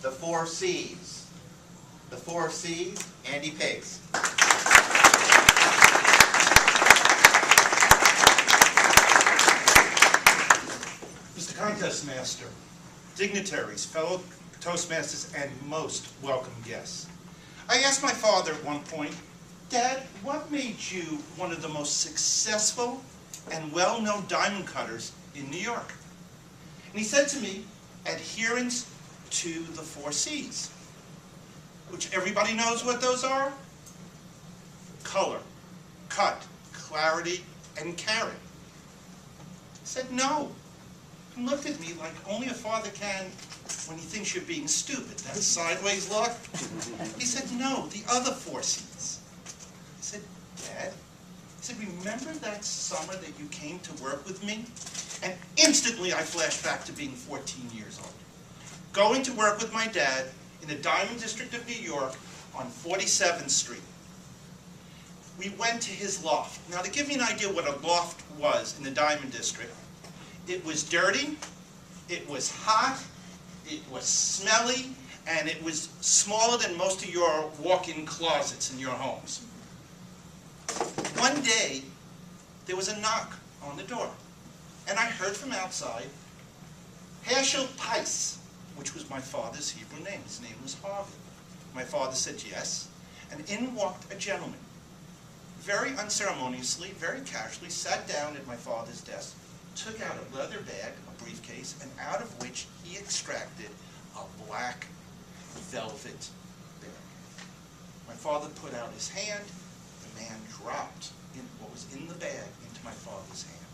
the 4 C's. The 4 C's, Andy Pais. Mr. Contest Master, dignitaries, fellow Toastmasters, and most welcome guests. I asked my father at one point, Dad, what made you one of the most successful and well-known diamond cutters in New York? And he said to me, adherence to the 4 C's, which everybody knows what those are. Color, cut, clarity, and carry. I said, no. He looked at me like only a father can when he thinks you're being stupid. That sideways look. He said, no, the other 4 C's. I said, Dad? He said, remember that summer that you came to work with me? And instantly I flashed back to being 14 years old. Going to work with my dad in the Diamond District of New York on 47th Street. We went to his loft. Now, to give you an idea what a loft was in the Diamond District, it was dirty, it was hot, it was smelly, and it was smaller than most of your walk-in closets in your homes. One day, there was a knock on the door, and I heard from outside, Pais, which was my father's Hebrew name. His name was Harvey. My father said yes, and in walked a gentleman. Very unceremoniously, very casually, sat down at my father's desk, took out a leather bag, a briefcase, and out of which he extracted a black velvet bag. My father put out his hand. The man dropped in what was in the bag into my father's hand.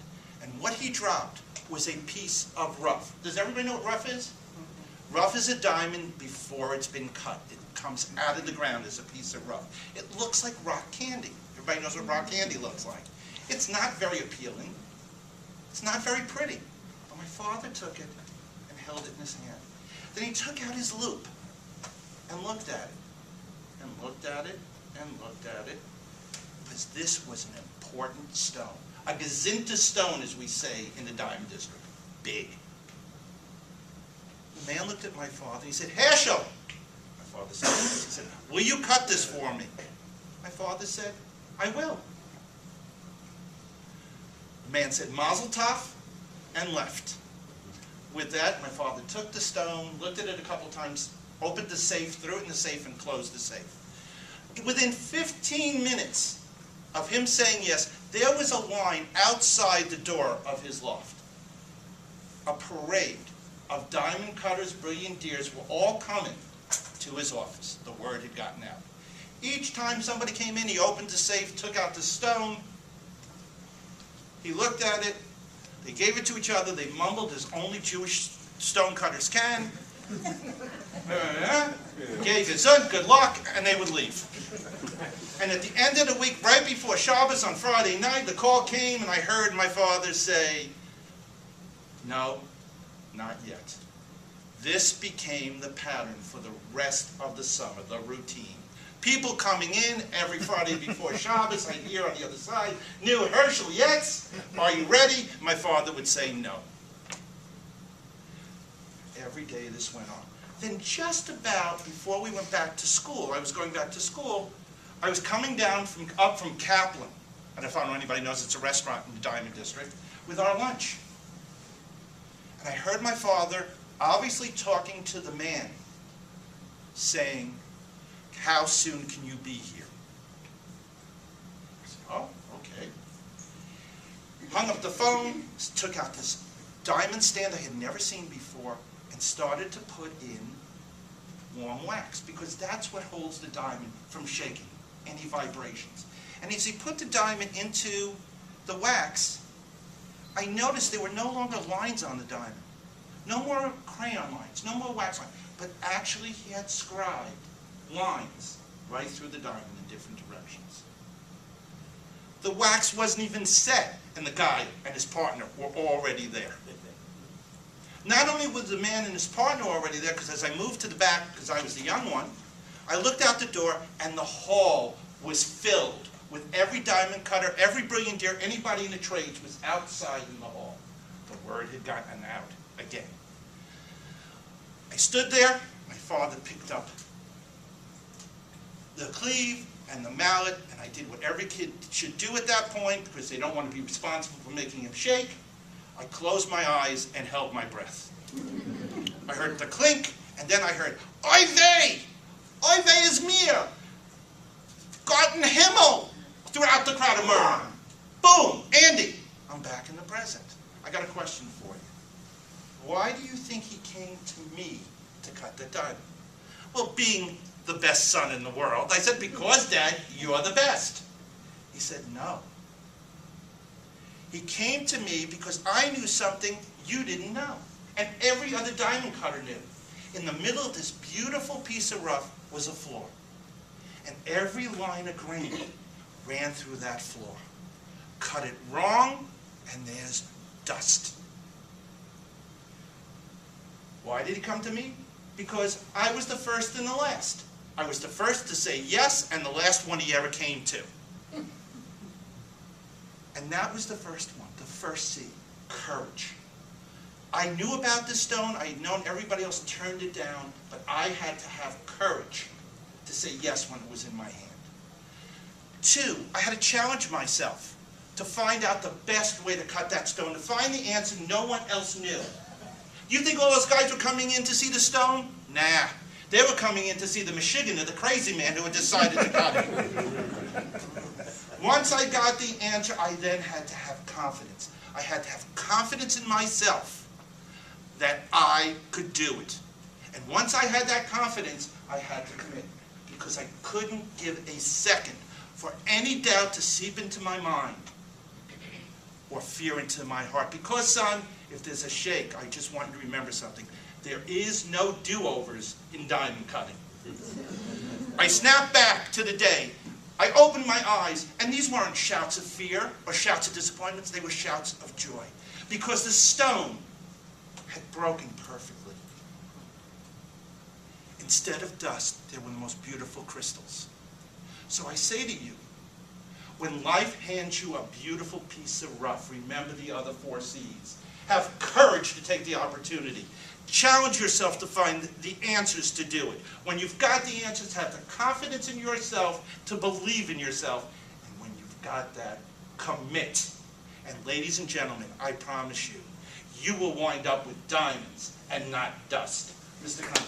And what he dropped was a piece of rough. Does everybody know what rough is? Rough is a diamond before it's been cut. It comes out of the ground as a piece of rough. It looks like rock candy. Everybody knows what rock candy looks like. It's not very appealing. It's not very pretty. But my father took it and held it in his hand. Then he took out his loop and looked at it, and looked at it, and looked at it, because this was an important stone. A gazinta stone, as we say in the Diamond District. Big. The man looked at my father and he said, Herschel! My father said, he said, will you cut this for me? My father said, I will. The man said, Mazel tov, and left. With that, my father took the stone, looked at it a couple times, opened the safe, threw it in the safe, and closed the safe. Within 15 minutes of him saying yes, there was a line outside the door of his loft. A parade of diamond cutters, brilliantiers were all coming to his office. The word had gotten out. Each time somebody came in, he opened the safe, took out the stone. He looked at it. They gave it to each other. They mumbled as only Jewish stonecutters can. Gave his good luck, and they would leave. And at the end of the week, right before Shabbos on Friday night, the call came, and I heard my father say, no, not yet. This became the pattern for the rest of the summer, the routine. People coming in every Friday before Shabbos, I hear on the other side, new Herschel, yes? Are you ready? My father would say no. Every day this went on. Then just about before we went back to school, I was going back to school, I was coming down up from Kaplan, and if I don't know anybody knows, it's a restaurant in the Diamond District, with our lunch. And I heard my father obviously talking to the man, saying, how soon can you be here? I said, oh, okay. Hung up the phone, took out this diamond stand I had never seen before, and started to put in warm wax, because that's what holds the diamond from shaking, any vibrations. And as he put the diamond into the wax, I noticed there were no longer lines on the diamond. No more crayon lines, no more wax lines, but actually he had scribed lines right through the diamond in different directions. The wax wasn't even set, and the guy and his partner were already there. Not only was the man and his partner already there, because as I moved to the back, because I was the young one, I looked out the door, and the hall was filled with every diamond cutter, every brilliantier, anybody in the trades was outside in the hall. The word had gotten out again. I stood there, my father picked up the cleave and the mallet, and I did what every kid should do at that point, because they don't want to be responsible for making him shake. I closed my eyes and held my breath. I heard the clink, and then I heard, Oi vey! Oi vey is mir! Gott in Himmel! Throughout the crowd of murmur. Boom! Andy! I'm back in the present. I got a question for you. Why do you think he came to me to cut the diamond? Well, being the best son in the world, I said, because, Dad, you're the best. He said, no. He came to me because I knew something you didn't know, and every other diamond cutter knew. In the middle of this beautiful piece of rough was a floor, and every line of grain ran through that floor. Cut it wrong, and there's dust. Why did he come to me? Because I was the first and the last. I was the first to say yes, and the last one he ever came to. And that was the first one, the first C, courage. I knew about this stone, I had known everybody else turned it down, but I had to have courage to say yes when it was in my hand. 2, I had to challenge myself to find out the best way to cut that stone, to find the answer no one else knew. You think all those guys were coming in to see the stone? Nah. They were coming in to see the Michiganer, the crazy man who had decided to cut it. Once I got the answer, I then had to have confidence. I had to have confidence in myself that I could do it. And once I had that confidence, I had to commit. Because I couldn't give a second for any doubt to seep into my mind or fear into my heart. Because, son, if there's a shake, I just want you to remember something. There is no do-overs in diamond cutting. I snapped back to the day. I opened my eyes, and these weren't shouts of fear or shouts of disappointments. They were shouts of joy. Because the stone had broken perfectly. Instead of dust, they were the most beautiful crystals. So I say to you, when life hands you a beautiful piece of rough, remember the other 4 C's. Have courage to take the opportunity. Challenge yourself to find the answers to do it. When you've got the answers, have the confidence in yourself to believe in yourself. And when you've got that, commit. And ladies and gentlemen, I promise you, you will wind up with diamonds and not dust. Mr. Conklin.